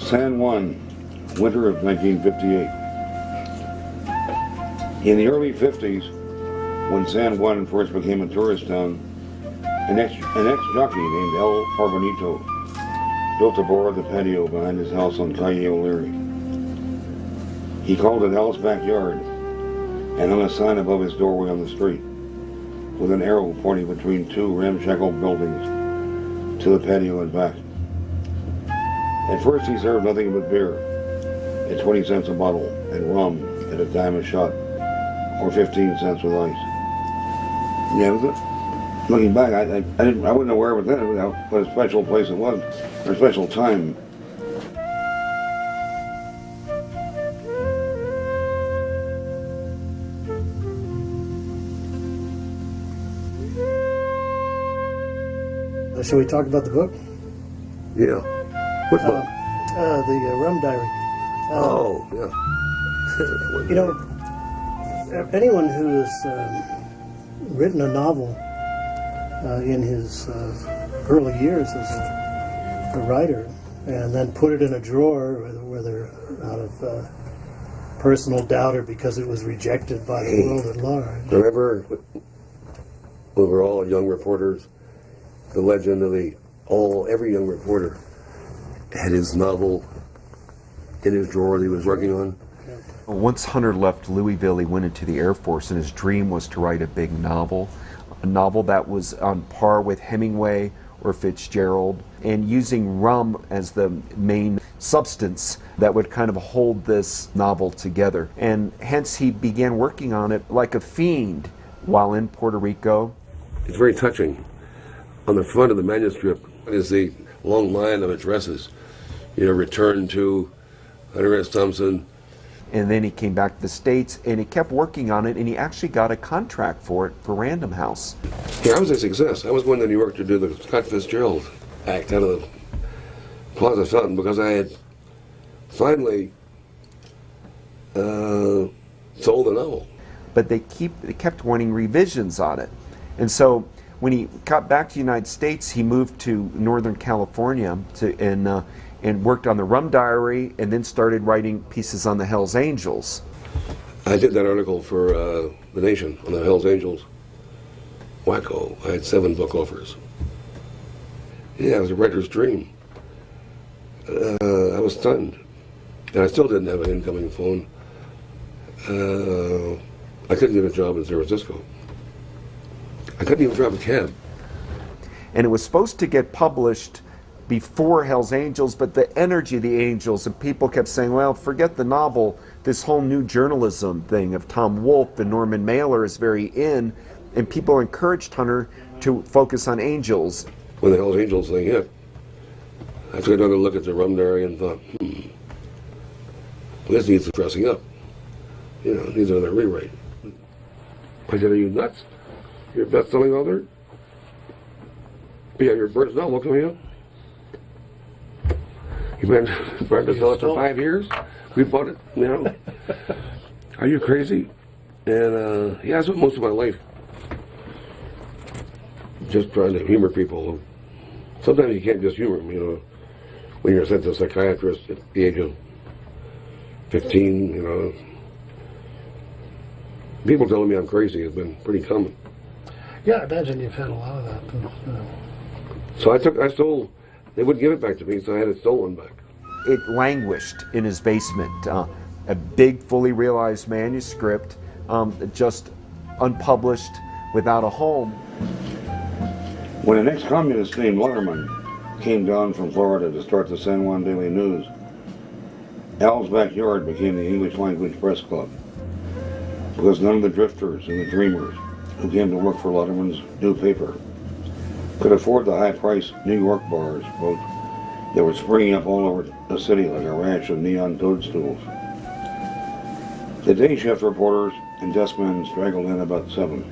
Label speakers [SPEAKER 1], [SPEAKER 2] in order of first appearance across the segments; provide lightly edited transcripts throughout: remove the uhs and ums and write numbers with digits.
[SPEAKER 1] San Juan, winter of 1958. In the early 50s, when San Juan first became a tourist town, an ex-jockey named El Arbanito built a bar at the patio behind his house on Calle O'Leary. He called it Al's Backyard and hung a sign above his doorway on the street with an arrow pointing between two ramshackle buildings to the patio and back. At first he served nothing but beer at 20 cents a bottle and rum at a dime a shot, or 15 cents with ice. Yeah, looking back, I wasn't aware of it then, what a special place it was, or a special time.
[SPEAKER 2] Shall we talk about the book?
[SPEAKER 3] Yeah. What book?
[SPEAKER 2] The Rum Diary.
[SPEAKER 3] Oh, yeah.
[SPEAKER 2] You know, anyone who has written a novel in his early years as a writer and then put it in a drawer, whether out of personal doubt or because it was rejected by the world at large.
[SPEAKER 3] Remember, we were all young reporters, the legend of every young reporter had his novel in his drawer that he was working on.
[SPEAKER 4] Once Hunter left Louisville, he went into the Air Force, and his dream was to write a big novel, a novel that was on par with Hemingway or Fitzgerald, and using rum as the main substance that would kind of hold this novel together. And hence he began working on it like a fiend while in Puerto Rico.
[SPEAKER 3] It's very touching. On the front of the manuscript is the long line of addresses, returned to Hunter Thompson.
[SPEAKER 4] And then he came back to the States and he kept working on it, and he actually got a contract for it for Random House.
[SPEAKER 3] Yeah, I was a success. I was going to New York to do the Scott Fitzgerald act out of the Plaza Fountain because I had finally sold the novel.
[SPEAKER 4] But they kept wanting revisions on it. And so when he got back to the United States, he moved to Northern California and worked on the Rum Diary, and then started writing pieces on the Hells Angels.
[SPEAKER 3] I did that article for The Nation on the Hells Angels. Wacko. I had 7 book offers. Yeah, it was a writer's dream. I was stunned. And I still didn't have an incoming phone. I couldn't get a job in San Francisco. I couldn't even drive a cab.
[SPEAKER 4] And it was supposed to get published before Hell's Angels, but the energy of the Angels, and people kept saying, well, forget the novel, this whole new journalism thing of Tom Wolfe and Norman Mailer is very in, and people encouraged Hunter to focus on Angels.
[SPEAKER 3] When the Hell's Angels thing hit, I took another look at the Rum Diary and thought, this needs some dressing up. It needs another rewrite. I said, are you nuts? You're a best-selling author? Yeah, your first novel coming out? You plan to sell it for 5 years? We bought it, Are you crazy? And yeah, I spent most of my life just trying to humor people. Sometimes you can't just humor them, when you're sent to a psychiatrist at the age of 15, People telling me I'm crazy has been pretty common.
[SPEAKER 2] Yeah, I imagine you've had a lot of that.
[SPEAKER 3] So I stole, they wouldn't give it back to me, so I had it stolen back.
[SPEAKER 4] It languished in his basement. A big, fully realized manuscript, just unpublished, without a home.
[SPEAKER 1] When an ex-communist named Letterman came down from Florida to start the San Juan Daily News, Al's Backyard became the English language press club, because none of the drifters and the dreamers who came to work for Letterman's new paper could afford the high-priced New York bars, that were springing up all over the city like a ranch of neon toadstools. The day shift reporters and desk men straggled in about 7,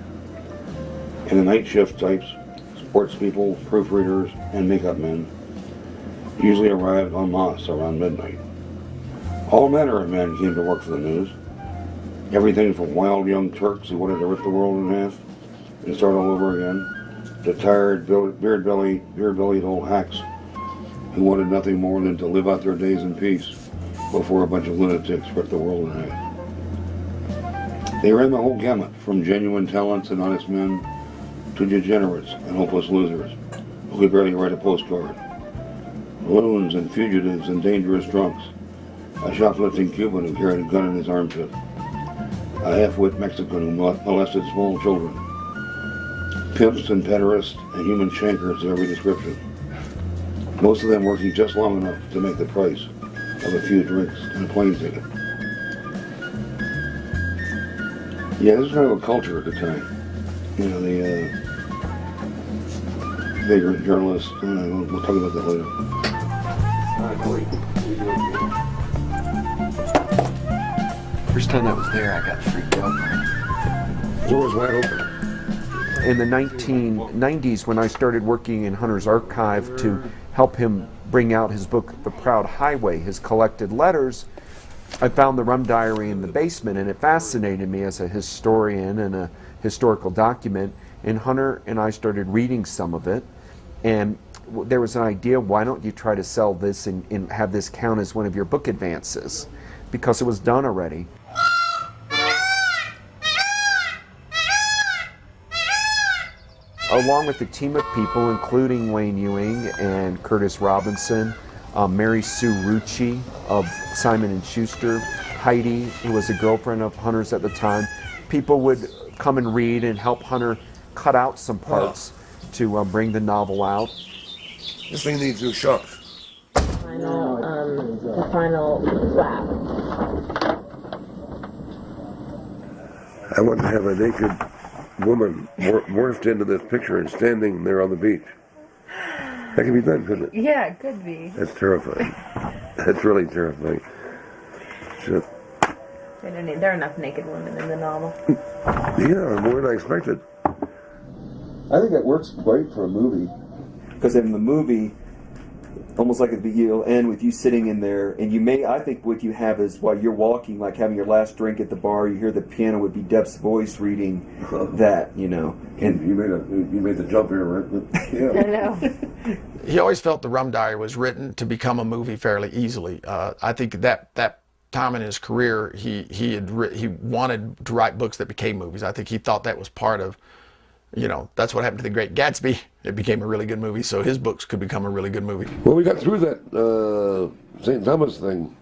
[SPEAKER 1] and the night shift types, sports people, proofreaders, and makeup men, usually arrived en masse around midnight. All manner of men came to work for the news. Everything from wild young Turks who wanted to rip the world in half and start all over again, to tired, beard-bellied old hacks who wanted nothing more than to live out their days in peace before a bunch of lunatics ripped the world in half. They ran the whole gamut, from genuine talents and honest men to degenerates and hopeless losers who could barely write a postcard, loons and fugitives and dangerous drunks, a shoplifting Cuban who carried a gun in his armpit, a half-wit Mexican who molested small children, pimps and pederasts and human chankers of every description, most of them working just long enough to make the price of a few drinks and a plane ticket. Yeah, this was kind of a culture at the time. You know, the vagrant journalists. We'll talk about that later.
[SPEAKER 4] First time I was there, I got freaked out.
[SPEAKER 3] Doors wide open.
[SPEAKER 4] In the 1990s, when I started working in Hunter's archive to help him bring out his book, The Proud Highway, his collected letters, I found the Rum Diary in the basement, and it fascinated me as a historian and a historical document. And Hunter and I started reading some of it, and there was an idea, why don't you try to sell this and have this count as one of your book advances? Because it was done already. Along with a team of people, including Wayne Ewing and Curtis Robinson, Mary Sue Rucci of Simon & Schuster, Heidi, who was a girlfriend of Hunter's at the time, people would come and read and help Hunter cut out some parts to bring the novel out.
[SPEAKER 3] This thing needs new shocks.
[SPEAKER 5] The final lap.
[SPEAKER 3] I want to have a naked woman morphed into this picture and standing there on the beach. That could be done, couldn't it?
[SPEAKER 5] Yeah, it could be.
[SPEAKER 3] That's terrifying. That's really terrifying. Shit.
[SPEAKER 5] There are enough naked women in the novel.
[SPEAKER 3] Yeah, more than I expected.
[SPEAKER 6] I think that works great for a movie. Because in the movie, almost like you'll end with you sitting in there, and you may, I think what you have is while you're walking, like having your last drink at the bar, you hear the piano would be Depp's voice reading that, you know. And
[SPEAKER 3] you made the jump here, right? Yeah.
[SPEAKER 5] I know.
[SPEAKER 7] He always felt the Rum Diary was written to become a movie fairly easily. I think that time in his career, he wanted to write books that became movies. I think he thought that was part of, you know, that's what happened to The Great Gatsby. It became a really good movie, so his books could become a really good movie.
[SPEAKER 3] Well, we got through that St. Thomas thing.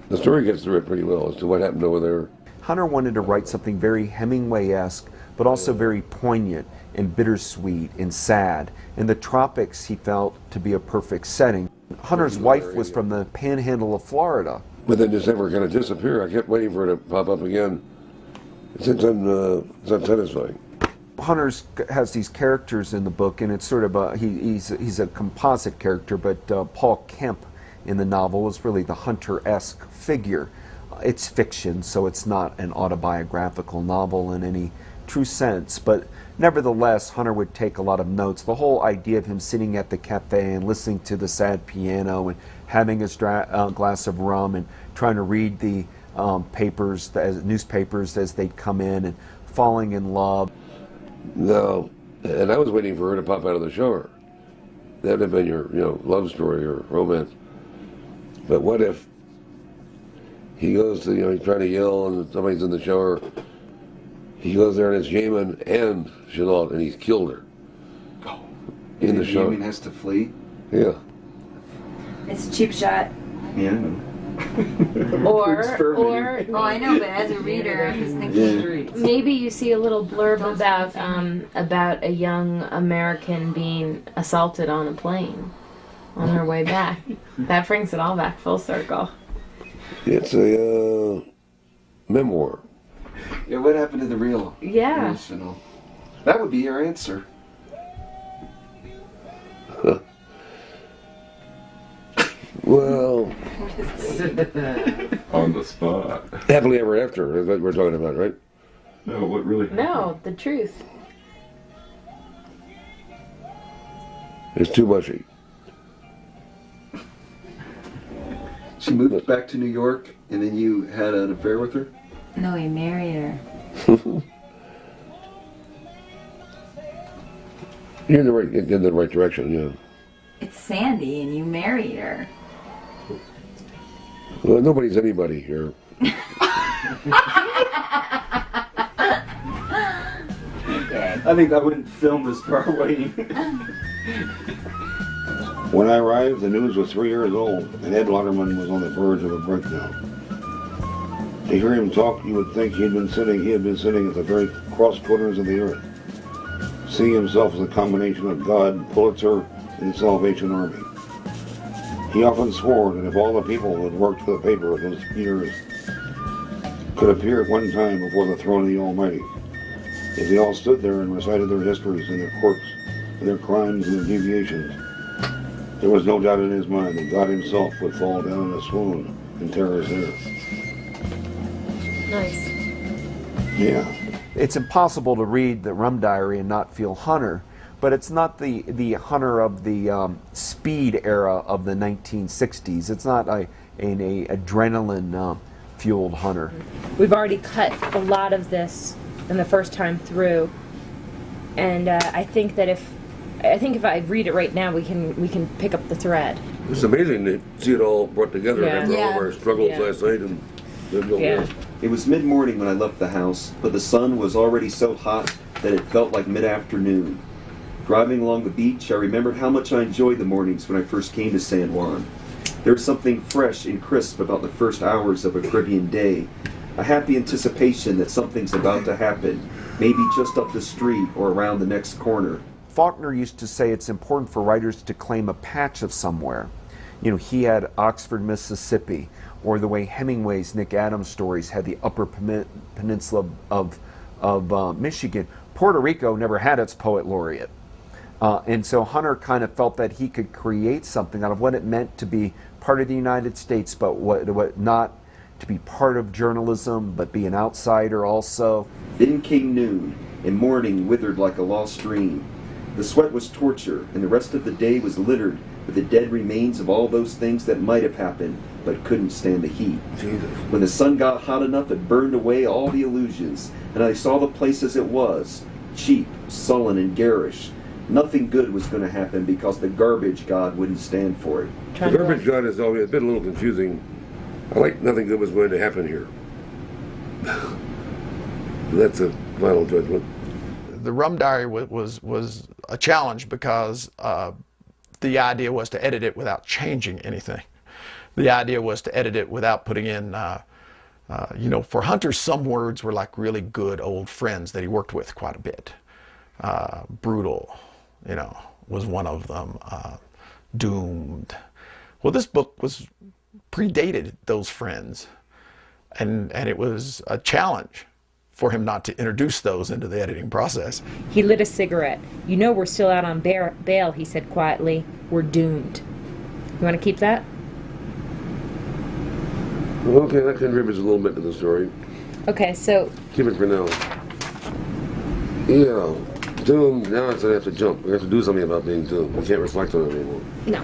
[SPEAKER 3] The story gets through it pretty well as to what happened over there.
[SPEAKER 4] Hunter wanted to write something very Hemingway-esque, but also very poignant and bittersweet and sad. And the tropics he felt to be a perfect setting. Hunter's wife was from the panhandle of Florida.
[SPEAKER 3] But then just never kind of disappear. I kept waiting for it to pop up again. It's unsatisfying.
[SPEAKER 4] Hunter has these characters in the book, and it's sort of he's a composite character, but Paul Kemp in the novel is really the Hunter-esque figure. It's fiction, so it's not an autobiographical novel in any true sense, but nevertheless, Hunter would take a lot of notes. The whole idea of him sitting at the cafe and listening to the sad piano and having his glass of rum and trying to read the newspapers as they'd come in and falling in love.
[SPEAKER 3] No, and I was waiting for her to pop out of the shower. That would have been your, love story or romance. But what if he goes to, he's trying to yell and somebody's in the shower. He goes there and it's Jamin and Chenault and he's killed her. In the shower.
[SPEAKER 6] Jamin has to flee?
[SPEAKER 3] Yeah.
[SPEAKER 5] It's a cheap shot.
[SPEAKER 6] Yeah, I know.
[SPEAKER 5] Or
[SPEAKER 8] Oh, I know, but as a reader, I'm just thinking.
[SPEAKER 5] maybe you see a little blurb about a young American being assaulted on a plane on her way back. That brings it all back full circle.
[SPEAKER 3] It's a memoir.
[SPEAKER 6] Yeah, what happened to the real?
[SPEAKER 5] Yeah.
[SPEAKER 6] Chanel? That would be your answer.
[SPEAKER 3] Well,
[SPEAKER 9] on the spot.
[SPEAKER 3] happily ever after is what we're talking about, right?
[SPEAKER 9] No, what really happened?
[SPEAKER 5] No, the truth.
[SPEAKER 3] It's too mushy.
[SPEAKER 6] She moved back to New York, and then you had an affair with her?
[SPEAKER 8] No, he married her.
[SPEAKER 3] You're in the right direction, yeah.
[SPEAKER 8] It's Sandy, and you married her.
[SPEAKER 3] Well, nobody's anybody here.
[SPEAKER 6] I think I wouldn't film this part waiting.
[SPEAKER 1] When I arrived, the news was 3 years old, and Ed Letterman was on the verge of a breakdown. To hear him talk, you would think he had been sitting at the very cross corners of the earth, seeing himself as a combination of God, Pulitzer, and the Salvation Army. He often swore that if all the people who had worked for the paper those years could appear at one time before the throne of the Almighty, if they all stood there and recited their histories and their quirks and their crimes and their deviations, there was no doubt in his mind that God himself would fall down in a swoon and tear his hair.
[SPEAKER 5] Nice.
[SPEAKER 1] Yeah.
[SPEAKER 4] It's impossible to read the Rum Diary and not feel Hunter, but it's not the Hunter of the speed era of the 1960s. It's not an adrenaline fueled Hunter.
[SPEAKER 10] We've already cut a lot of this in the first time through, and I think if I read it right now, we can pick up the thread.
[SPEAKER 3] It's amazing to see it all brought together
[SPEAKER 10] Yeah.
[SPEAKER 3] after all of our struggles last night. And
[SPEAKER 10] Yeah.
[SPEAKER 6] It was mid-morning when I left the house, but the sun was already so hot that it felt like mid-afternoon. Driving along the beach, I remembered how much I enjoyed the mornings when I first came to San Juan. There was something fresh and crisp about the first hours of a Caribbean day, a happy anticipation that something's about to happen, maybe just up the street or around the next corner.
[SPEAKER 4] Faulkner used to say it's important for writers to claim a patch of somewhere. You know, he had Oxford, Mississippi, or the way Hemingway's Nick Adams stories had the Upper Peninsula of Michigan. Puerto Rico never had its poet laureate. And so Hunter kind of felt that he could create something out of what it meant to be part of the United States, but what not to be part of journalism, but be an outsider also.
[SPEAKER 6] Then came noon, and morning withered like a lost dream. The sweat was torture, and the rest of the day was littered with the dead remains of all those things that might have happened, but couldn't stand the heat.
[SPEAKER 3] Jesus.
[SPEAKER 6] When the sun got hot enough, it burned away all the illusions, and I saw the place as it was, cheap, sullen, and garish. Nothing good was going to happen because the garbage god wouldn't stand for it.
[SPEAKER 3] The garbage god has always been a little confusing. I like nothing good was going to happen here. That's a final judgment.
[SPEAKER 7] The Rum Diary was a challenge because the idea was to edit it without changing anything. The idea was to edit it without putting in, you know, for Hunter, some words were like really good old friends that he worked with quite a bit. Brutal, you know, was one of them. Doomed. Well, this book predated those friends, and it was a challenge for him not to introduce those into the editing process.
[SPEAKER 10] He lit a cigarette. "You know we're still out on bail," he said quietly. "We're doomed." You want to keep that?
[SPEAKER 3] Okay, that contributes a little bit to the story.
[SPEAKER 10] Okay, so...
[SPEAKER 3] Keep it for now. Yeah, doomed. Now it's gonna have to jump. We have to do something about being doomed. We can't reflect on it anymore.
[SPEAKER 10] No.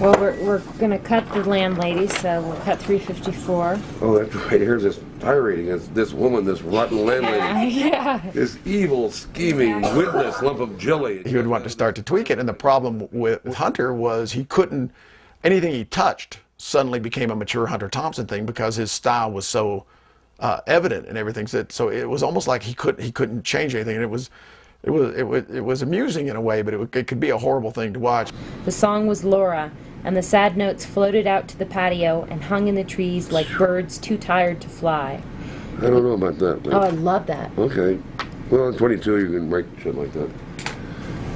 [SPEAKER 10] Well, we're going to cut the landlady, so we'll cut 354.
[SPEAKER 3] Oh, that's right. Here's this tirade against this woman, this rotten landlady.
[SPEAKER 10] Yeah.
[SPEAKER 3] This evil, scheming, witless lump of jelly.
[SPEAKER 7] He would want to start to tweak it, and the problem with Hunter was he couldn't, anything he touched suddenly became a mature Hunter Thompson thing because his style was so evident and everything. So it was almost like he couldn't change anything, and it was amusing in a way, but it could be a horrible thing to watch.
[SPEAKER 10] The song was Laura, and the sad notes floated out to the patio and hung in the trees like birds too tired to fly.
[SPEAKER 3] I don't know about that.
[SPEAKER 10] Oh, I love that.
[SPEAKER 3] Okay. Well, at 22, you can write shit like that.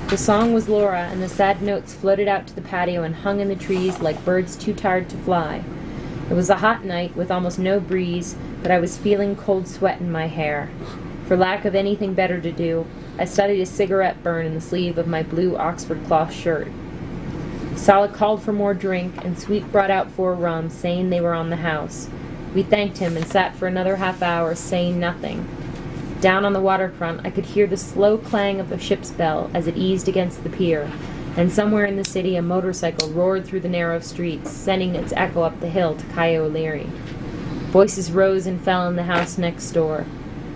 [SPEAKER 10] The song was Laura, and the sad notes floated out to the patio and hung in the trees like birds too tired to fly. It was a hot night with almost no breeze, but I was feeling cold sweat in my hair. For lack of anything better to do, I studied a cigarette burn in the sleeve of my blue Oxford cloth shirt. Sala called for more drink, and Sweet brought out 4 rum, saying they were on the house. We thanked him and sat for another half hour, saying nothing. Down on the waterfront, I could hear the slow clang of the ship's bell as it eased against the pier, and somewhere in the city a motorcycle roared through the narrow streets, sending its echo up the hill to Cayo O'Leary. Voices rose and fell in the house next door.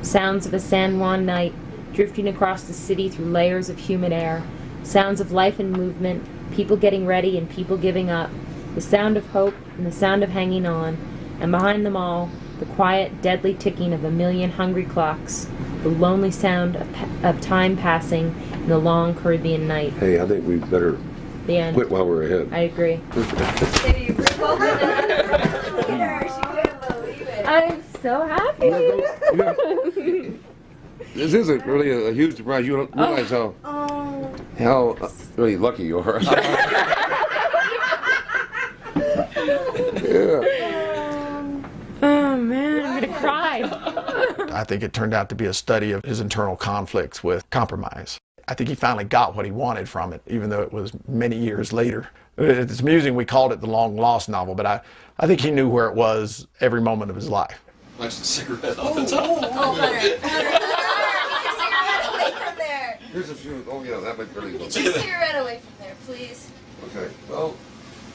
[SPEAKER 10] Sounds of a San Juan night, drifting across the city through layers of humid air, sounds of life and movement, people getting ready and people giving up, the sound of hope and the sound of hanging on, and behind them all, the quiet, deadly ticking of a million hungry clocks, the lonely sound of time passing in the long Caribbean night.
[SPEAKER 3] Hey, I think we better
[SPEAKER 10] The end.
[SPEAKER 3] quit while we're ahead.
[SPEAKER 10] I agree.
[SPEAKER 8] Did you rip open another reader? She couldn't believe it.
[SPEAKER 10] I'm so happy.
[SPEAKER 3] This isn't really a huge surprise. You don't realize how really lucky you are.
[SPEAKER 10] Oh man, I'm gonna cry.
[SPEAKER 7] I think it turned out to be a study of his internal conflicts with compromise. I think he finally got what he wanted from it, even though it was many years later. It's amusing we called it the long lost novel, but I think he knew where it was every moment of his life.
[SPEAKER 11] Lights the cigarette off the top.
[SPEAKER 8] Oh, Hunter. Get your cigarette away from there.
[SPEAKER 3] Here's a few. Oh, yeah, that might really go.
[SPEAKER 8] Get your cigarette away from there, please.
[SPEAKER 3] Okay, well,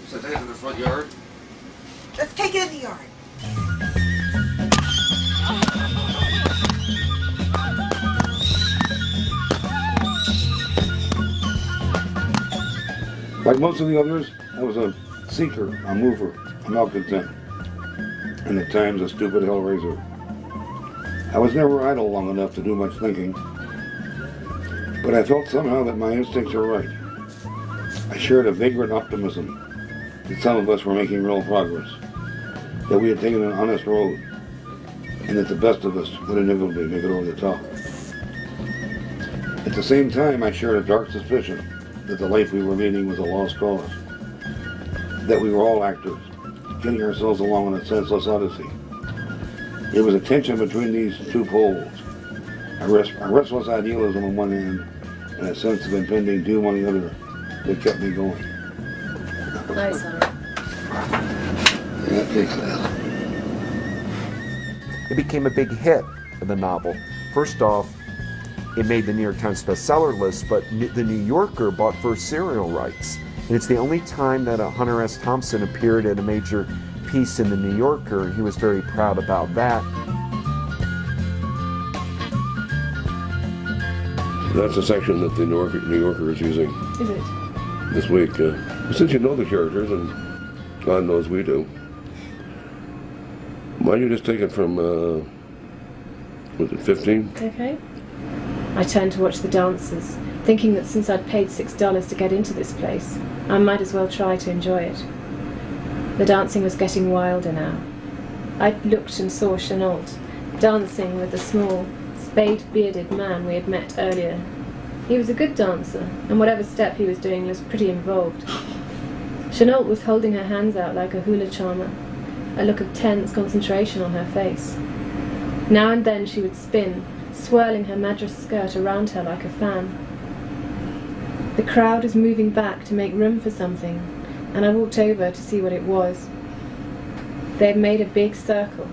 [SPEAKER 3] set that in the front yard.
[SPEAKER 8] Let's take it in the yard.
[SPEAKER 1] Like most of the others, I was a seeker, a mover, a malcontent, and at times a stupid hellraiser. I was never idle long enough to do much thinking, but I felt somehow that my instincts were right. I shared a vagrant optimism that some of us were making real progress, that we had taken an honest road, and that the best of us would inevitably make it over the top. At the same time, I shared a dark suspicion that the life we were leading was a lost cause, that we were all actors, getting ourselves along on a senseless odyssey. It was a tension between these two poles, a restless idealism on one hand and a sense of impending doom on the other that kept me going.
[SPEAKER 10] Nice, Hunter.
[SPEAKER 1] That takes that.
[SPEAKER 4] It became a big hit, the novel. First off, it made the New York Times bestseller list, but the New Yorker bought first serial rights. And it's the only time that Hunter S. Thompson appeared in a major piece in the New Yorker, and he was very proud about that.
[SPEAKER 3] That's a section that the New Yorker is using.
[SPEAKER 10] Is it?
[SPEAKER 3] This week. Since you know the characters, and God knows we do, why don't you just take it from, was it 15?
[SPEAKER 12] Okay. I turned to watch the dancers, thinking that since I'd paid $6 to get into this place, I might as well try to enjoy it. The dancing was getting wilder now. I looked and saw Chenault, dancing with the small, spade-bearded man we had met earlier. He was a good dancer, and whatever step he was doing was pretty involved. Chenault was holding her hands out like a hula charmer, a look of tense concentration on her face. Now and then she would spin, swirling her madras skirt around her like a fan. The crowd was moving back to make room for something, and I walked over to see what it was. They had made a big circle,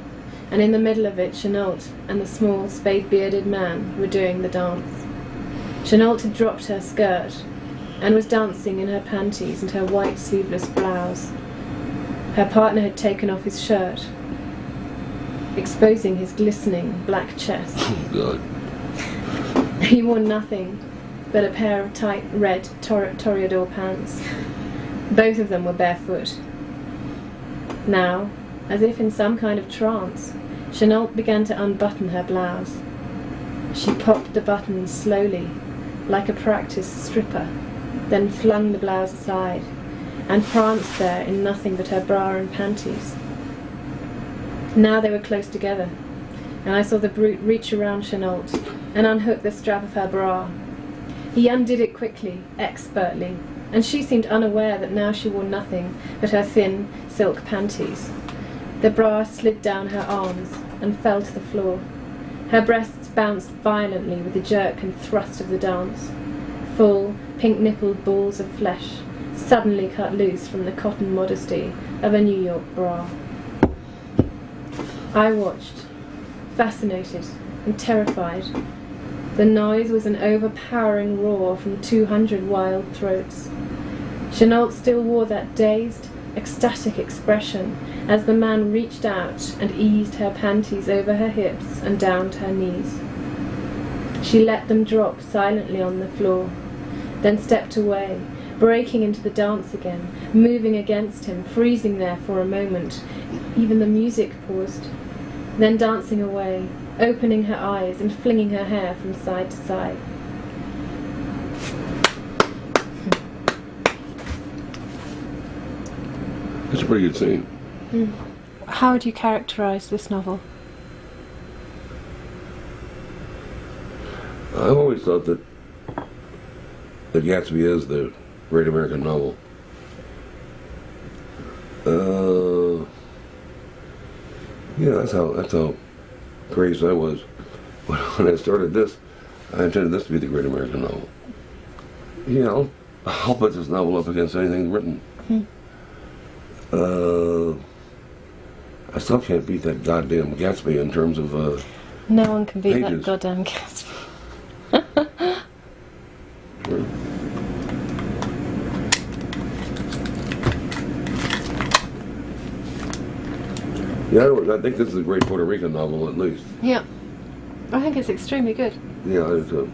[SPEAKER 12] and in the middle of it Chenault and the small, spade-bearded man were doing the dance. Chenault had dropped her skirt and was dancing in her panties and her white sleeveless blouse. Her partner had taken off his shirt, exposing his glistening black chest.
[SPEAKER 3] Oh, God.
[SPEAKER 12] He wore nothing but a pair of tight red toreador pants. Both of them were barefoot. Now, as if in some kind of trance, Chenault began to unbutton her blouse. She popped the buttons slowly, like a practiced stripper, then flung the blouse aside, and pranced there in nothing but her bra and panties. Now they were close together, and I saw the brute reach around Chenault and unhook the strap of her bra. He undid it quickly, expertly, and she seemed unaware that now she wore nothing but her thin silk panties. The bra slid down her arms and fell to the floor. Her breasts bounced violently with the jerk and thrust of the dance. Full, pink-nippled balls of flesh suddenly cut loose from the cotton modesty of a New York bra. I watched, fascinated and terrified. The noise was an overpowering roar from 200 wild throats. Chenault still wore that dazed, ecstatic expression as the man reached out and eased her panties over her hips and down to her knees. She let them drop silently on the floor, then stepped away, breaking into the dance again, moving against him, freezing there for a moment. Even the music paused. Then dancing away, opening her eyes and flinging her hair from side to side.
[SPEAKER 3] That's a pretty good scene.
[SPEAKER 12] How would you characterize this novel?
[SPEAKER 3] I've always thought that Gatsby is the great American novel. Yeah, that's how crazy I was when I started this. I intended this to be the great American novel. You know, I'll put this novel up against anything written. I still can't beat that goddamn Gatsby in terms of
[SPEAKER 12] No one can beat
[SPEAKER 3] pages.
[SPEAKER 12] that goddamn Gatsby.
[SPEAKER 3] Sure. Yeah, I think this is a great Puerto Rican novel, at least.
[SPEAKER 12] Yeah. I think it's extremely good.
[SPEAKER 3] Yeah, I do too.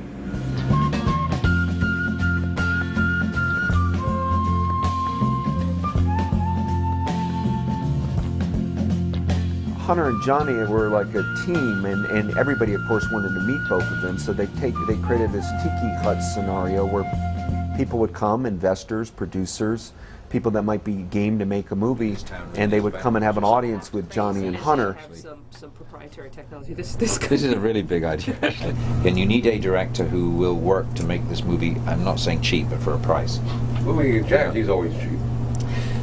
[SPEAKER 4] Hunter and Johnny were like a team, and everybody, of course, wanted to meet both of them. So they created this tiki hut scenario where people would come, investors, producers, people that might be game to make a movie, and they would come and have an audience with Johnny and Hunter.
[SPEAKER 13] Some proprietary technology. This
[SPEAKER 14] is a really big idea, actually. And you need a director who will work to make this movie, I'm not saying cheap, but for a price.
[SPEAKER 3] Well, Jack, he's always cheap.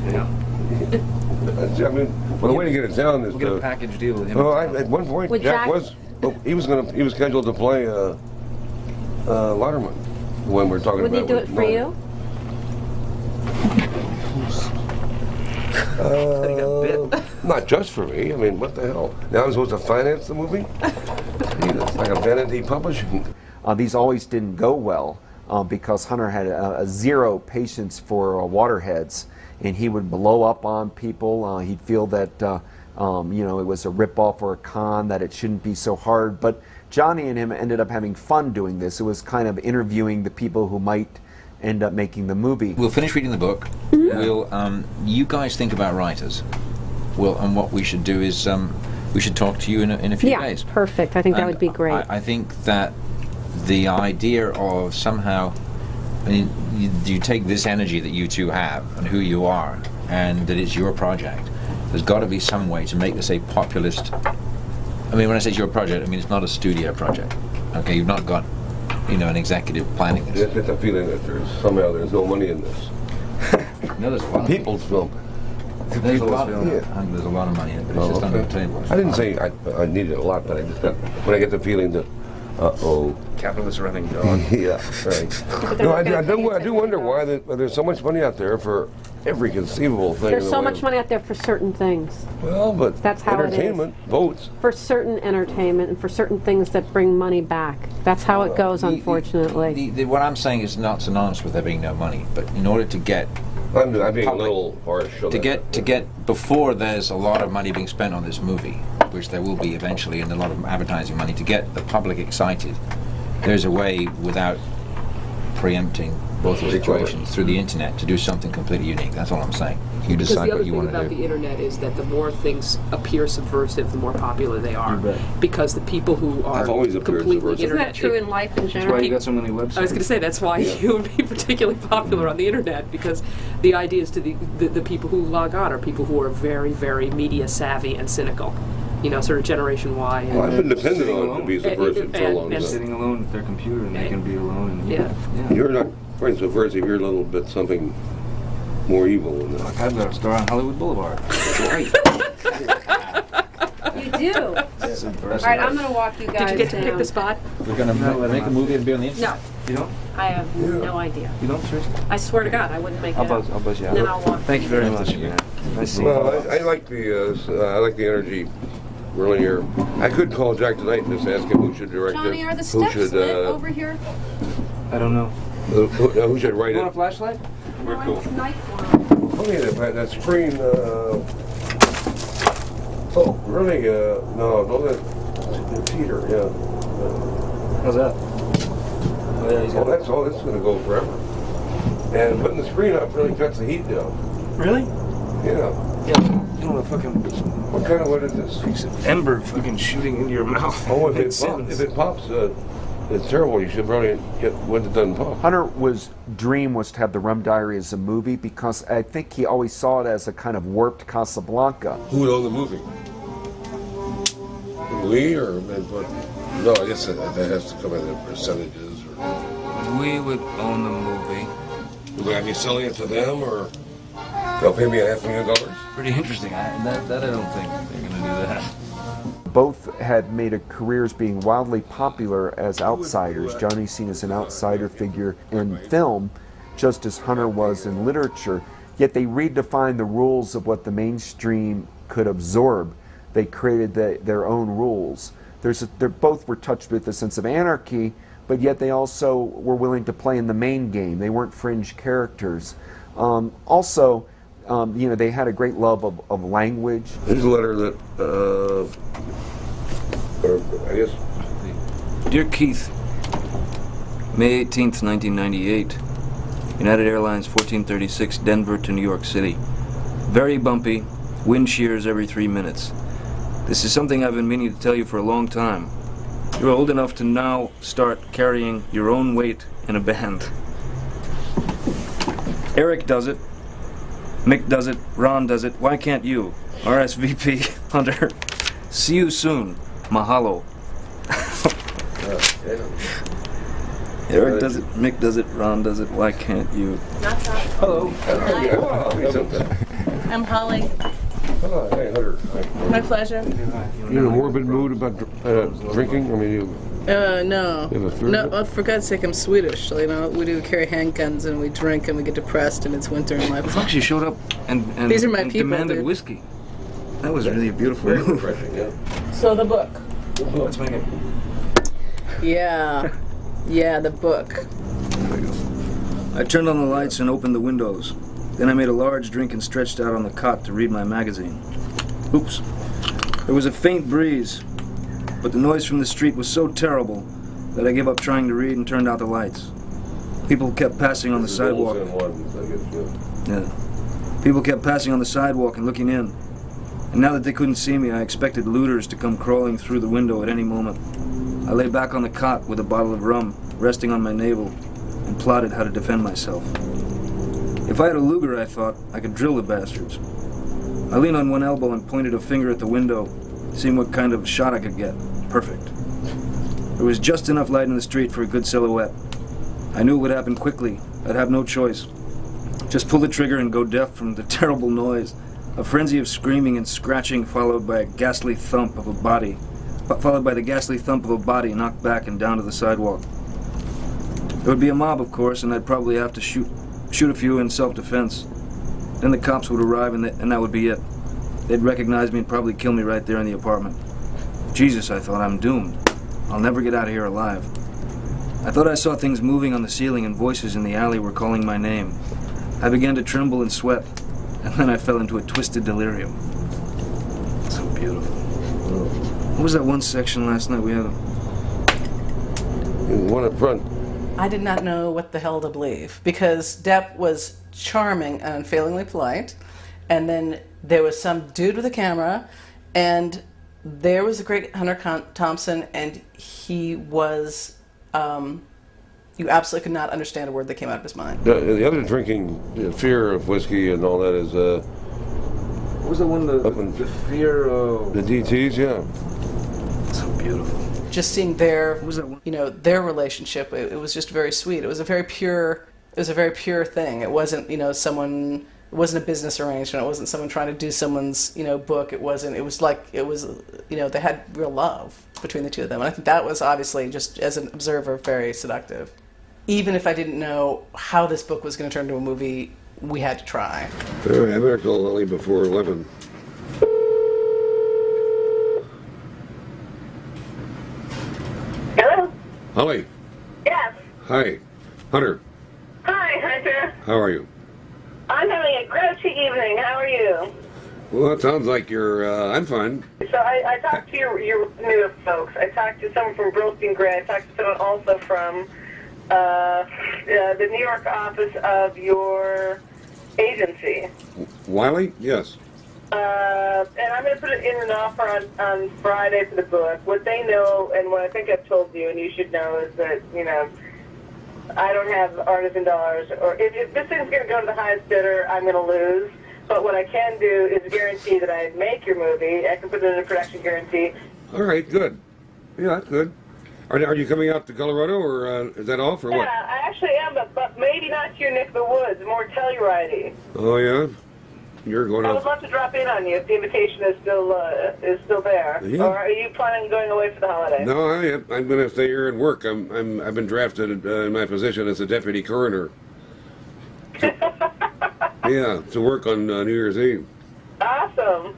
[SPEAKER 14] Yeah.
[SPEAKER 3] I mean, well, the way to get it down is
[SPEAKER 14] we'll get a package deal with him.
[SPEAKER 3] Well, at one point, Jack was he was scheduled to play Latterman when we're talking
[SPEAKER 15] Would
[SPEAKER 3] about.
[SPEAKER 15] Would they do it for you?
[SPEAKER 3] Not just for me. I mean, what the hell? Now I'm supposed to finance the movie? It's like a vanity publishing.
[SPEAKER 4] These always didn't go well because Hunter had a zero patience for waterheads, and he would blow up on people. He'd feel that you know, it was a ripoff or a con, that it shouldn't be so hard. But Johnny and him ended up having fun doing this. It was kind of interviewing the people who might end up making the movie.
[SPEAKER 14] We'll finish reading the book. We'll you guys think about writers. And what we should do is we should talk to you in a few days.
[SPEAKER 15] Yeah, perfect. I think that would be great.
[SPEAKER 14] I think that the idea of somehow, I mean, you take this energy that you two have and who you are, and that it's your project. There's got to be some way to make this a populist. I mean, when I say it's your project, I mean it's not a studio project. Okay, you've not got, you know, an executive planning this.
[SPEAKER 3] It's a feeling that there's no money in this.
[SPEAKER 14] No, there's a lot.
[SPEAKER 3] People's film.
[SPEAKER 14] There's a lot of money in it, but it's just under the table.
[SPEAKER 3] I didn't say I needed a lot, but I just got when I get the feeling that
[SPEAKER 11] capitalist running dog.
[SPEAKER 3] Yeah, right. No, I do wonder why there's so much money out there for every conceivable thing.
[SPEAKER 15] There's so much money out there for certain things.
[SPEAKER 3] Well, but
[SPEAKER 15] that's how
[SPEAKER 3] entertainment votes
[SPEAKER 15] for certain entertainment and for certain things that bring money back. That's how it goes, unfortunately.
[SPEAKER 14] What I'm saying is not synonymous with there being no money, but in order to get
[SPEAKER 3] I'm being a little harsh.
[SPEAKER 14] To get before there's a lot of money being spent on this movie, which there will be eventually, and a lot of advertising money, to get the public excited, there's a way without preempting both situations through the internet to do something completely unique. That's all I'm saying. You decide what you want to do.
[SPEAKER 13] Because the other thing about the internet is that the more things appear subversive, the more popular they are. Because the people who are completely internet.
[SPEAKER 15] Isn't that true in life in general?
[SPEAKER 11] That's why you got so many websites.
[SPEAKER 13] I was going to say that's why you would be particularly popular on the internet, because the idea is to the people who log on are people who are very, very media savvy and cynical. You know, sort of Generation Y.
[SPEAKER 3] Well, I've been dependent on it to be subversive for a long time.
[SPEAKER 11] Sitting alone with their computer, and they can be alone. And
[SPEAKER 3] You're not quite subversive. You're a little bit something more evil than that.
[SPEAKER 11] I've got a store on Hollywood Boulevard.
[SPEAKER 15] You do. All right, I'm going to walk you guys
[SPEAKER 13] Did you get to
[SPEAKER 15] down.
[SPEAKER 13] pick the spot?
[SPEAKER 14] We're going to make a movie and be on the internet?
[SPEAKER 15] No.
[SPEAKER 11] You don't?
[SPEAKER 15] I have no idea.
[SPEAKER 11] You don't, seriously?
[SPEAKER 15] I swear to God, I wouldn't make it up.
[SPEAKER 11] I'll buzz you out.
[SPEAKER 15] And then I'll walk.
[SPEAKER 11] Thank you very much, man. Nice to
[SPEAKER 3] Well, I like the energy earlier. I could call Jack tonight and just ask him who should direct
[SPEAKER 15] Johnny,
[SPEAKER 3] it.
[SPEAKER 15] are the
[SPEAKER 3] Who
[SPEAKER 15] steps
[SPEAKER 3] should,
[SPEAKER 15] lit over here?
[SPEAKER 11] I don't know.
[SPEAKER 3] Who should write
[SPEAKER 11] You
[SPEAKER 3] it?
[SPEAKER 11] want a flashlight?
[SPEAKER 3] We're
[SPEAKER 15] No,
[SPEAKER 3] cool.
[SPEAKER 15] it's night one.
[SPEAKER 3] Okay, that screen. Oh, really? No, don't let Peter. Yeah.
[SPEAKER 11] How's that? Oh, yeah, he's got
[SPEAKER 3] That's all. It's going to go forever. And putting the screen up really cuts the heat down.
[SPEAKER 11] Really?
[SPEAKER 3] Yeah.
[SPEAKER 11] Yeah. You don't want to fucking.
[SPEAKER 3] What kind of what is this?
[SPEAKER 11] Piece of ember fucking shooting into your mouth.
[SPEAKER 3] Oh, if it pops, it's terrible. You should probably get when it doesn't pop.
[SPEAKER 4] Hunter's dream was to have the Rum Diary as a movie because I think he always saw it as a kind of warped Casablanca.
[SPEAKER 3] Who would own the movie? We or what? No, I guess that has to come in the percentages. Or...
[SPEAKER 11] We would own the movie.
[SPEAKER 3] Would I be selling it to them, or they'll pay me $500,000?
[SPEAKER 11] Pretty interesting. That I don't think they're going to do that.
[SPEAKER 4] Both had made a careers being wildly popular as outsiders. Johnny's seen as an outsider figure in film, just as Hunter was in literature. Yet they redefined the rules of what the mainstream could absorb. They created their own rules. They both were touched with a sense of anarchy, but yet they also were willing to play in the main game. They weren't fringe characters. Also, they had a great love of language.
[SPEAKER 3] Here's a letter that, I guess.
[SPEAKER 11] Dear Keith, May 18th, 1998. United Airlines 1436, Denver to New York City. Very bumpy, wind shears every 3 minutes. This is something I've been meaning to tell you for a long time. You're old enough to now start carrying your own weight in a band. Eric does it. Mick does it. Ron does it. Why can't you? RSVP, Hunter. See you soon. Mahalo. Eric does it. Mick does it. Ron does it. Why can't you? Hello.
[SPEAKER 16] I'm Holly.
[SPEAKER 3] Oh, hey, Hunter.
[SPEAKER 16] My pleasure.
[SPEAKER 3] You in a morbid mood about drinking? I mean, you...
[SPEAKER 16] No.
[SPEAKER 3] You have a fear?
[SPEAKER 16] No, for God's sake, I'm Swedish. You know, we do carry handguns and we drink and we get depressed and it's winter in my
[SPEAKER 11] Fuck, she showed up and
[SPEAKER 16] These are my people,
[SPEAKER 11] demanded
[SPEAKER 16] dude.
[SPEAKER 11] whiskey. That was really a beautiful move.
[SPEAKER 16] So the book.
[SPEAKER 11] Let's make it.
[SPEAKER 16] Yeah. Yeah, the book.
[SPEAKER 11] I turned on the lights and opened the windows. Then I made a large drink and stretched out on the cot to read my magazine. Oops. There was a faint breeze, but the noise from the street was so terrible that I gave up trying to read and turned out the lights. People kept passing on the sidewalk. Yeah. People kept passing on the sidewalk and looking in. And now that they couldn't see me, I expected looters to come crawling through the window at any moment. I lay back on the cot with a bottle of rum resting on my navel and plotted how to defend myself. If I had a Luger, I thought, I could drill the bastards. I leaned on one elbow and pointed a finger at the window, seeing what kind of shot I could get. Perfect. There was just enough light in the street for a good silhouette. I knew it would happen quickly. I'd have no choice. Just pull the trigger and go deaf from the terrible noise. A frenzy of screaming and scratching followed by a ghastly thump of a body. Followed by the ghastly thump of a body knocked back and down to the sidewalk. There would be a mob, of course, and I'd probably have to shoot a few in self-defense. Then the cops would arrive and that would be it. They'd recognize me and probably kill me right there in the apartment. Jesus, I thought, I'm doomed. I'll never get out of here alive. I thought I saw things moving on the ceiling and voices in the alley were calling my name. I began to tremble and sweat, and then I fell into a twisted delirium. So beautiful. What was that one section last night we had?
[SPEAKER 3] One up front.
[SPEAKER 16] I did not know what the hell to believe because Depp was charming and unfailingly polite, and then there was some dude with a camera, and there was a great Hunter Thompson, and he was, you absolutely could not understand a word that came out of his mind.
[SPEAKER 3] The other drinking, the fear of whiskey and all that is,
[SPEAKER 11] what was the one, the fear of...
[SPEAKER 3] The DTs, yeah.
[SPEAKER 11] So beautiful.
[SPEAKER 16] Just seeing their, their relationship, it was just very sweet. It was a very pure thing. It wasn't, it wasn't a business arrangement. It wasn't someone trying to do someone's, book. It was they had real love between the two of them. And I think that was obviously, just as an observer, very seductive. Even if I didn't know how this book was going to turn into a movie, we had to try.
[SPEAKER 3] All right, I better call Lily before 11.
[SPEAKER 17] Hello?
[SPEAKER 3] Holly.
[SPEAKER 17] Yes.
[SPEAKER 3] Hi. Hunter.
[SPEAKER 17] Hi, Hunter.
[SPEAKER 3] How are you?
[SPEAKER 17] I'm having a grouchy evening. How are you?
[SPEAKER 3] Well, it sounds like you're, I'm fine.
[SPEAKER 17] So I talked to your newer folks. I talked to someone from Brillstein Gray. I talked to someone also from the New York office of your agency.
[SPEAKER 1] Wiley? Yes.
[SPEAKER 17] And I'm going to put it in an offer on Friday for the book. What they know, and what I think I've told you, and you should know, is that, you know, I don't have artisan dollars, or if this thing's going to go to the highest bidder, I'm going to lose. But what I can do is guarantee that I make your movie. I can put it in a production guarantee.
[SPEAKER 1] All right, good. Yeah, that's good. Are you coming out to Colorado, or is that off, or what?
[SPEAKER 17] Yeah, I actually am, but maybe not to your neck of the woods, more Telluride.
[SPEAKER 1] Oh, yeah? You're going
[SPEAKER 17] I would
[SPEAKER 1] off.
[SPEAKER 17] love to drop in on you if the invitation is still there.
[SPEAKER 1] Yeah.
[SPEAKER 17] Or are you planning on going away for the holiday?
[SPEAKER 1] No, I'm going to stay here and work. I've been drafted in my position as a deputy coroner. Yeah, to work on New Year's Eve.
[SPEAKER 17] Awesome.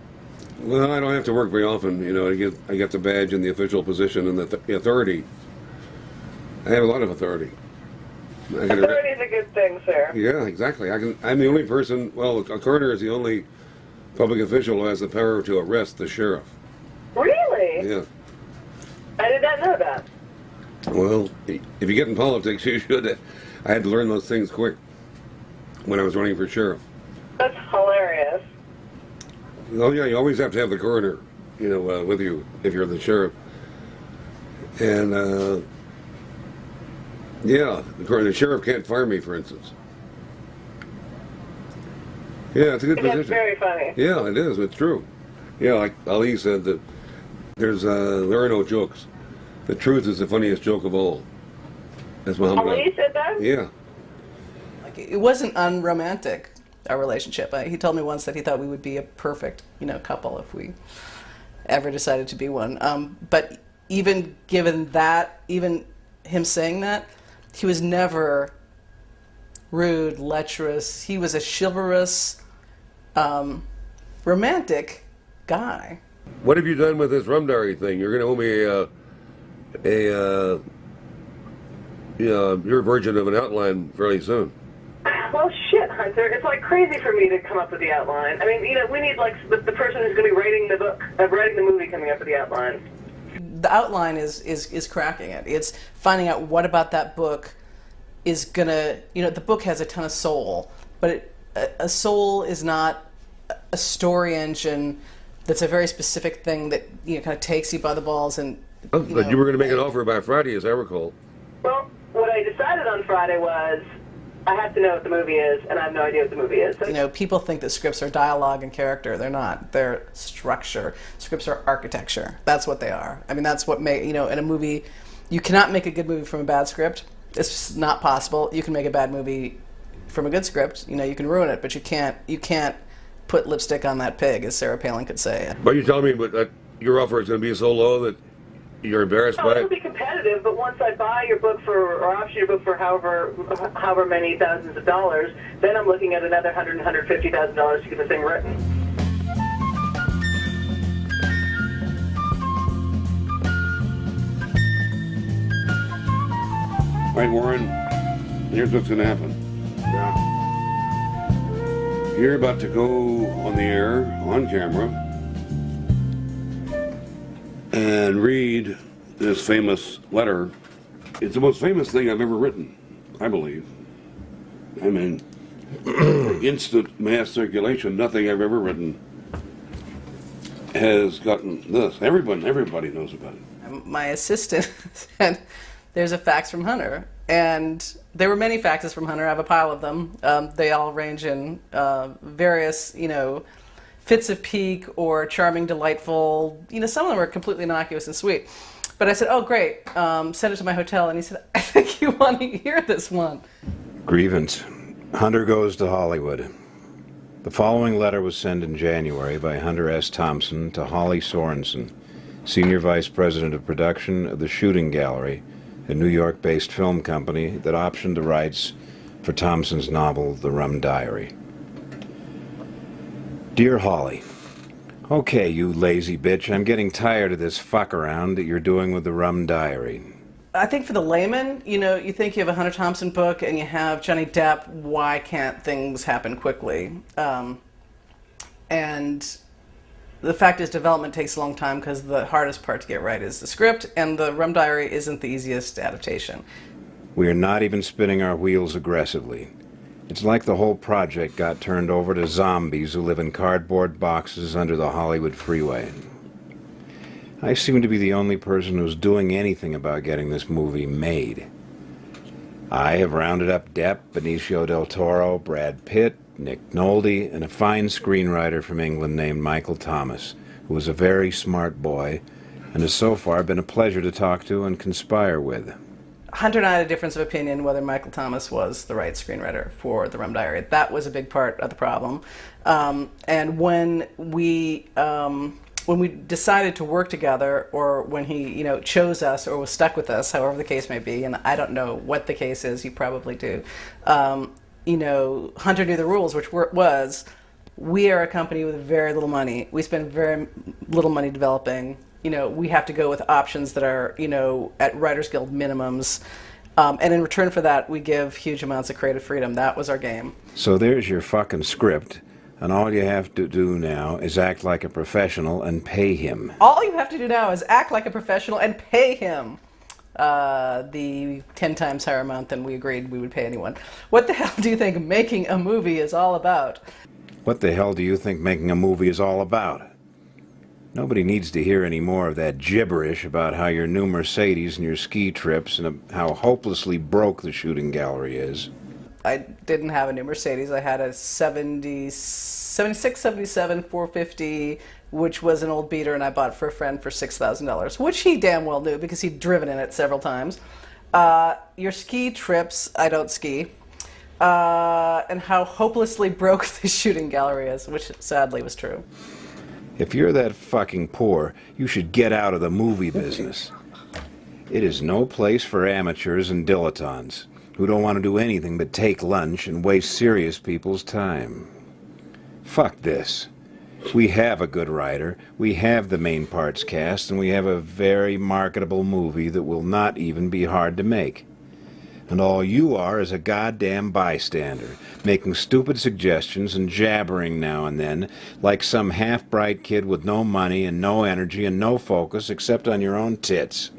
[SPEAKER 1] Well, I don't have to work very often. You know, I get the badge and the official position and the authority. I have a lot of authority.
[SPEAKER 17] Authority is a good thing, sir.
[SPEAKER 1] Yeah, exactly. I'm the only person. Well, a coroner is the only public official who has the power to arrest the sheriff.
[SPEAKER 17] Really?
[SPEAKER 1] Yeah.
[SPEAKER 17] I did not know that.
[SPEAKER 1] Well, if you get in politics, you should. I had to learn those things quick when I was running for sheriff.
[SPEAKER 17] That's hilarious.
[SPEAKER 1] Oh yeah, you always have to have the coroner, you know, with you if you're the sheriff. And yeah, the sheriff can't fire me, for instance. Yeah, it's a good position.
[SPEAKER 17] That's very funny.
[SPEAKER 1] Yeah, it is. It's true. Yeah, like Ali said, that there are no jokes. The truth is the funniest joke of all. That's Muhammad Ali.
[SPEAKER 17] Ali said that?
[SPEAKER 1] Yeah.
[SPEAKER 16] Like, it wasn't unromantic, our relationship. He told me once that he thought we would be a perfect, you know, couple if we ever decided to be one. But even given that, even him saying that, he was never rude, lecherous. He was a chivalrous, romantic guy.
[SPEAKER 1] What have you done with this Rum Diary thing? You're going to owe me your version of an outline fairly soon.
[SPEAKER 17] Well, shit, Hunter. It's like crazy for me to come up with the outline. I mean, you know, we need like the person who's going to be writing the book, writing the movie, coming up with the outline.
[SPEAKER 16] The outline is cracking it. It's finding out what about that book is gonna, you know, the book has a ton of soul, but a soul is not a story engine that's a very specific thing that, you know, kind of takes you by the balls and.
[SPEAKER 1] But you were going to make an offer by Friday, as I recall.
[SPEAKER 17] Well, what I decided on Friday was I have to know what the movie is, and I have no idea what the movie is.
[SPEAKER 16] You know, people think that scripts are dialogue and character. They're not. They're structure. Scripts are architecture. That's what they are. I mean, that's what in a movie, you cannot make a good movie from a bad script. It's just not possible. You can make a bad movie from a good script. You know, you can ruin it, but you can't put lipstick on that pig, as Sarah Palin could say.
[SPEAKER 1] But you're telling me that your offer is going to be so low that you're embarrassed by it?
[SPEAKER 17] It'll be competitive, but once I buy your book or option your book for however many thousands of dollars, then I'm looking at another $100,000 and $150,000 to get the thing written.
[SPEAKER 1] All right, Warren, here's what's going to happen. Yeah. You're about to go on the air, on camera, and read this famous letter. It's the most famous thing I've ever written, I believe. I mean, instant mass circulation, nothing I've ever written has gotten this. Everybody knows about it.
[SPEAKER 16] My assistant said, there's a fax from Hunter. And there were many faxes from Hunter. I have a pile of them. They all range in various, you know, fits of pique or charming, delightful. You know, some of them are completely innocuous and sweet. But I said, oh, great. Send it to my hotel. And he said, I think you want to hear this one.
[SPEAKER 18] Grievance. Hunter goes to Hollywood. The following letter was sent in January by Hunter S. Thompson to Holly Sorensen, Senior Vice President of Production of the Shooting Gallery, a New York-based film company that optioned the rights for Thompson's novel, The Rum Diary. Dear Holly, okay, you lazy bitch, I'm getting tired of this fuck around that you're doing with The Rum Diary.
[SPEAKER 16] I think for the layman, you know, you think you have a Hunter Thompson book and you have Johnny Depp, why can't things happen quickly? And the fact is development takes a long time because the hardest part to get right is the script, and the Rum Diary isn't the easiest adaptation.
[SPEAKER 18] We are not even spinning our wheels aggressively. It's like the whole project got turned over to zombies who live in cardboard boxes under the Hollywood freeway. I seem to be the only person who's doing anything about getting this movie made. I have rounded up Depp, Benicio del Toro, Brad Pitt, Nick Nolte, and a fine screenwriter from England named Michael Thomas, who is a very smart boy and has so far been a pleasure to talk to and conspire with.
[SPEAKER 16] Hunter and I had a difference of opinion whether Michael Thomas was the right screenwriter for The Rum Diary. That was a big part of the problem. And when we decided to work together, or when he, chose us or was stuck with us, however the case may be, and I don't know what the case is, you probably do. Hunter knew the rules, which was, we are a company with very little money. We spend very little money developing. We have to go with options that are, at Writers Guild minimums. And in return for that, we give huge amounts of creative freedom. That was our game.
[SPEAKER 18] So there's your fucking script, and all you have to do now is act like a professional and pay him.
[SPEAKER 16] All you have to do now is act like a professional and pay him the 10 times higher amount than we agreed we would pay anyone. What the hell do you think making a movie is all about?
[SPEAKER 18] What the hell do you think making a movie is all about? Nobody needs to hear any more of that gibberish about how your new Mercedes and your ski trips and how hopelessly broke the shooting gallery is.
[SPEAKER 16] I didn't have a new Mercedes. I had a 76, 77, 450, which was an old beater, and I bought for a friend for $6,000, which he damn well knew because he'd driven in it several times. Your ski trips, I don't ski, and how hopelessly broke the shooting gallery is, which sadly was true.
[SPEAKER 18] If you're that fucking poor, you should get out of the movie business. It is no place for amateurs and dilettantes who don't want to do anything but take lunch and waste serious people's time. Fuck this. We have a good writer, we have the main parts cast, and we have a very marketable movie that will not even be hard to make. And all you are is a goddamn bystander, making stupid suggestions and jabbering now and then, like some half-bright kid with no money and no energy and no focus except on your own tits.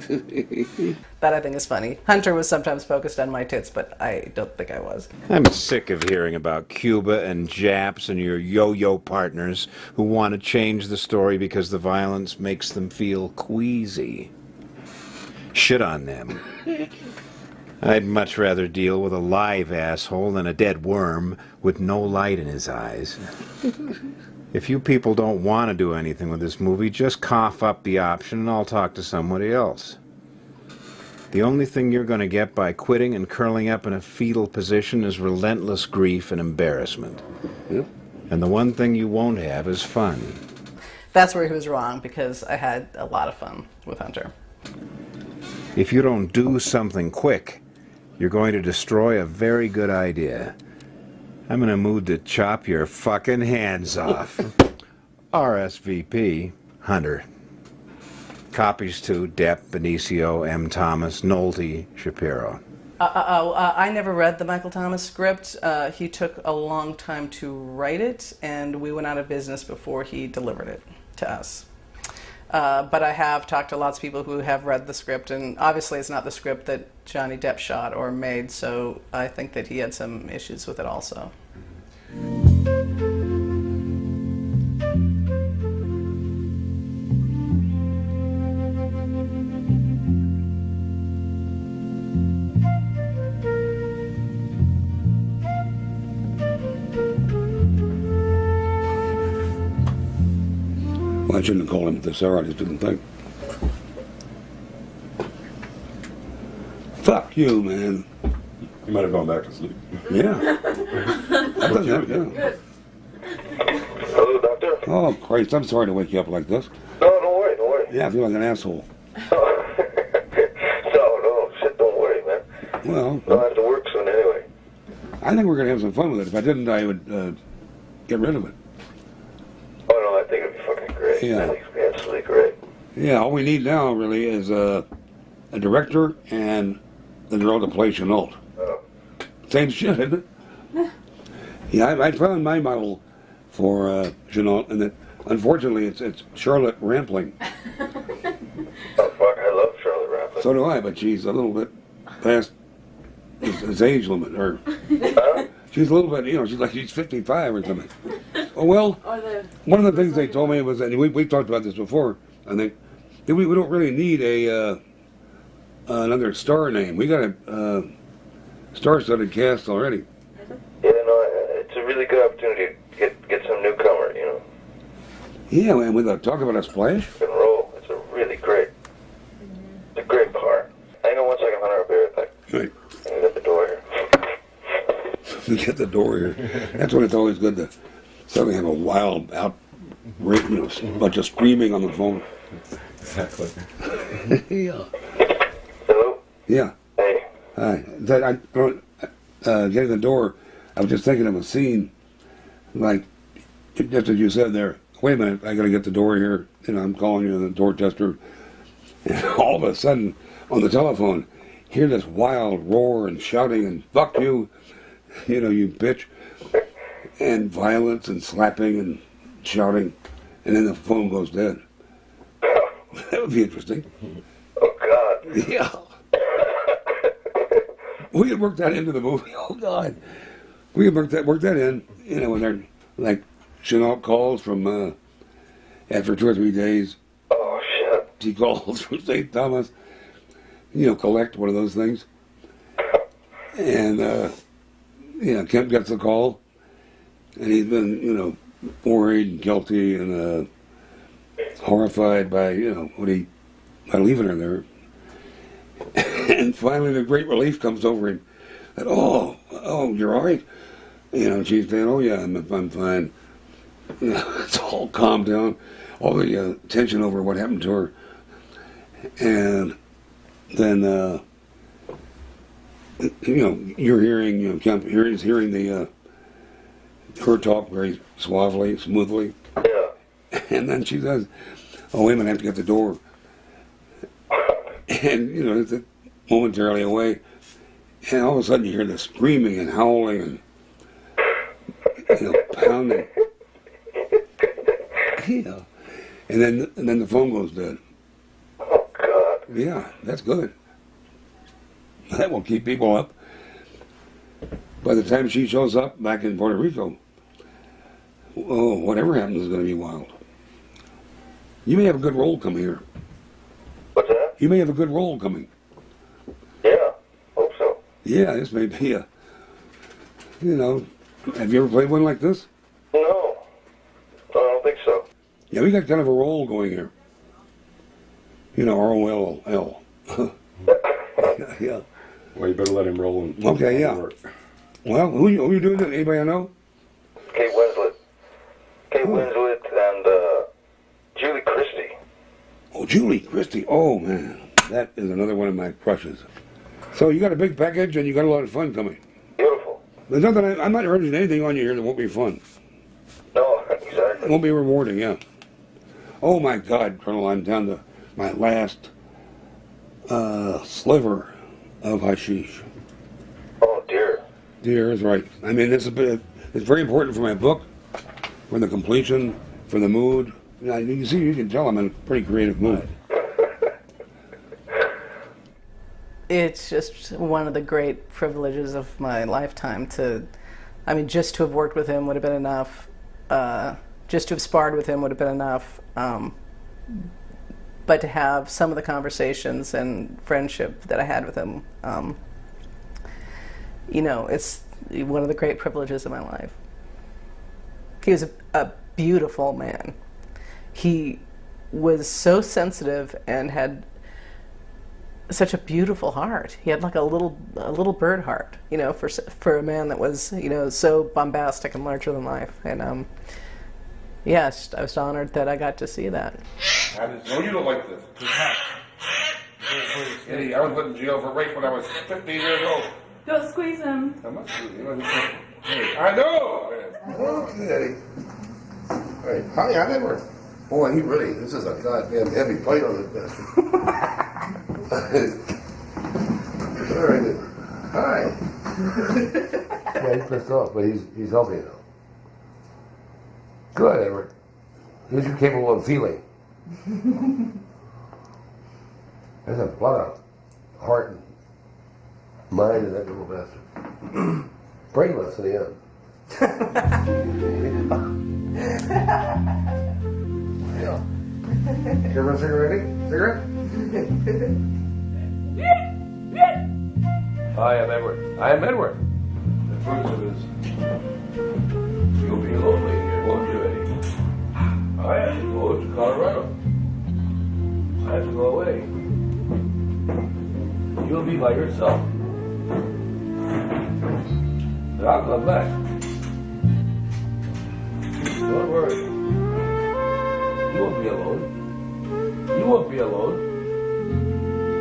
[SPEAKER 16] That I think is funny. Hunter was sometimes focused on my tits, but I don't think I was.
[SPEAKER 18] I'm sick of hearing about Cuba and Japs and your yo-yo partners who want to change the story because the violence makes them feel queasy. Shit on them. I'd much rather deal with a live asshole than a dead worm with no light in his eyes. If you people don't want to do anything with this movie, just cough up the option and I'll talk to somebody else. The only thing you're going to get by quitting and curling up in a fetal position is relentless grief and embarrassment.
[SPEAKER 3] Yep.
[SPEAKER 18] And the one thing you won't have is fun.
[SPEAKER 16] That's where he was wrong, because I had a lot of fun with Hunter.
[SPEAKER 18] If you don't do something quick, you're going to destroy a very good idea. I'm in a mood to chop your fucking hands off. RSVP, Hunter. Copies to Depp, Benicio, M. Thomas, Nolte, Shapiro.
[SPEAKER 16] I never read the Michael Thomas script. He took a long time to write it, and we went out of business before he delivered it to us. But I have talked to lots of people who have read the script, and obviously it's not the script that Johnny Depp shot or made, so I think that he had some issues with it also.
[SPEAKER 1] Well, I shouldn't have called him at this hour, I just didn't think. Fuck you, man.
[SPEAKER 9] You might have gone back to sleep.
[SPEAKER 1] Yeah. I've done that, yeah.
[SPEAKER 19] Hello, doctor?
[SPEAKER 1] Oh, Christ, I'm sorry to wake you up like this.
[SPEAKER 19] No, don't worry, don't worry.
[SPEAKER 1] Yeah, I feel like an asshole.
[SPEAKER 19] No, shit, don't worry, man.
[SPEAKER 1] Well,
[SPEAKER 19] I'll have to work soon anyway.
[SPEAKER 1] I think we're going to have some fun with it. If I didn't, I would get rid of it.
[SPEAKER 19] Oh, no, I think it'd be fucking great.
[SPEAKER 1] Yeah.
[SPEAKER 19] I think it'd be absolutely great.
[SPEAKER 1] Yeah, all we need now, really, is a director and the girl to play Chenault. Same shit, isn't it? Yeah, I found my model for Chenault, and unfortunately, it's Charlotte Rampling.
[SPEAKER 19] Oh, fuck, I love Charlotte Rampling.
[SPEAKER 1] So do I, but she's a little bit past his age limit, or she's a little bit, you know, she's 55 or something. Oh, well, one of the things they told me was that we talked about this before. I think that we don't really need another star name. We got a star-studded cast already.
[SPEAKER 19] Yeah, no, it's a really good opportunity to get some newcomer, you know.
[SPEAKER 1] Yeah, and with talk about a splash.
[SPEAKER 19] And roll. It's a really great. It's a great part. Hang on one second, Hunter. I'll be right back.
[SPEAKER 1] Right.
[SPEAKER 19] I got the door here.
[SPEAKER 1] We get the door here. That's when it's always good to suddenly have a wild bunch of screaming on the phone.
[SPEAKER 9] Exactly.
[SPEAKER 1] Yeah.
[SPEAKER 19] Hello?
[SPEAKER 1] Yeah.
[SPEAKER 19] Hey.
[SPEAKER 1] Hi. Getting the door, I was just thinking of a scene, like, just as you said there, wait a minute, I gotta get the door here, you know, I'm calling you the door tester, and all of a sudden, on the telephone, hear this wild roar and shouting and fuck you, you know, you bitch, and violence and slapping and shouting, and then the phone goes dead. That would be interesting.
[SPEAKER 19] Oh, God.
[SPEAKER 1] Yeah. We could work that into the movie. Oh, God. We could work that in, you know, when they're, like, Chenault calls from, after 2 or 3 days.
[SPEAKER 19] Oh, shit.
[SPEAKER 1] She calls from St. Thomas, you know, collect one of those things. And, you know, Kemp gets the call, and he's been, you know, worried and guilty and horrified by, you know, by leaving her there. And finally the great relief comes over him that, oh, you're all right. You know, she's saying, oh yeah, I'm fine. You know, it's all calmed down, all the tension over what happened to her. And then, you know, you're hearing, you know, Kemp he's hearing her talk very suavely, smoothly.
[SPEAKER 19] Yeah.
[SPEAKER 1] And then she says, oh, wait a minute, I have to get the door. And, you know, it's momentarily away. And all of a sudden you hear the screaming and howling and, you know, pounding. Yeah. And then the phone goes dead.
[SPEAKER 19] Oh, God.
[SPEAKER 1] Yeah, that's good. That will keep people up. By the time she shows up back in Puerto Rico, oh, whatever happens is going to be wild. You may have a good role coming here.
[SPEAKER 19] What's that?
[SPEAKER 1] You may have a good role coming.
[SPEAKER 19] Yeah, hope so.
[SPEAKER 1] Yeah, this may be you know, have you ever played one like this?
[SPEAKER 19] No, I don't think so.
[SPEAKER 1] Yeah, we got kind of a role going here. You know, R-O-L-L. Yeah.
[SPEAKER 9] Well, you better let him roll.
[SPEAKER 1] Okay, yeah. Well, who you doing that? Anybody I know?
[SPEAKER 19] Kate Winslet. Kate Winslet and Julie Christie.
[SPEAKER 1] Oh, Julie Christie. Oh, man. That is another one of my crushes. So you got a big package and you got a lot of fun coming.
[SPEAKER 19] Beautiful.
[SPEAKER 1] There's nothing, I'm not urging anything on you here that won't be fun.
[SPEAKER 19] No, exactly.
[SPEAKER 1] It won't be rewarding, yeah. Oh, my God, Colonel, I'm down to my last sliver of hashish.
[SPEAKER 19] Oh, dear.
[SPEAKER 1] Dear is right. I mean, it's very important for my book, for the completion, for the mood. You can tell I'm in a pretty creative mood.
[SPEAKER 16] It's just one of the great privileges of my lifetime just to have worked with him would have been enough. Just to have sparred with him would have been enough. But to have some of the conversations and friendship that I had with him, you know, it's one of the great privileges of my life. He was a beautiful man. He was so sensitive and had such a beautiful heart. He had like a little bird heart, you know, for a man that was, you know, so bombastic and larger than life. And yes, I was honored that I got to see that.
[SPEAKER 1] No, you don't like this. Eddie, I was put in jail for rape when I was 15 years old.
[SPEAKER 8] Don't squeeze him.
[SPEAKER 1] I must squeeze him. I know. Okay. Hey, honey, I never. Boy, this is a goddamn heavy plate on this bastard. All right, then. Hi. Yeah, he's pissed off, but he's healthy now. Good, Edward. Here's you capable of feeling. There's a lot of heart and
[SPEAKER 3] Mine and that little bastard. Brainless in the end. Give her a cigarette? Cigarette?
[SPEAKER 20] I am Edward. I am Edward. The fruits of his. You'll be lonely here, won't you, Eddie? I have to go to Colorado. I have to go away. You'll be by yourself. But I'll come back. Don't worry. You won't be alone. You won't be alone.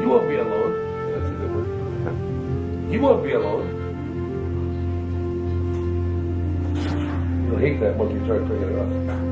[SPEAKER 20] You won't be alone. That's a good one. You won't be alone. You'll hate that once you start figuring it out.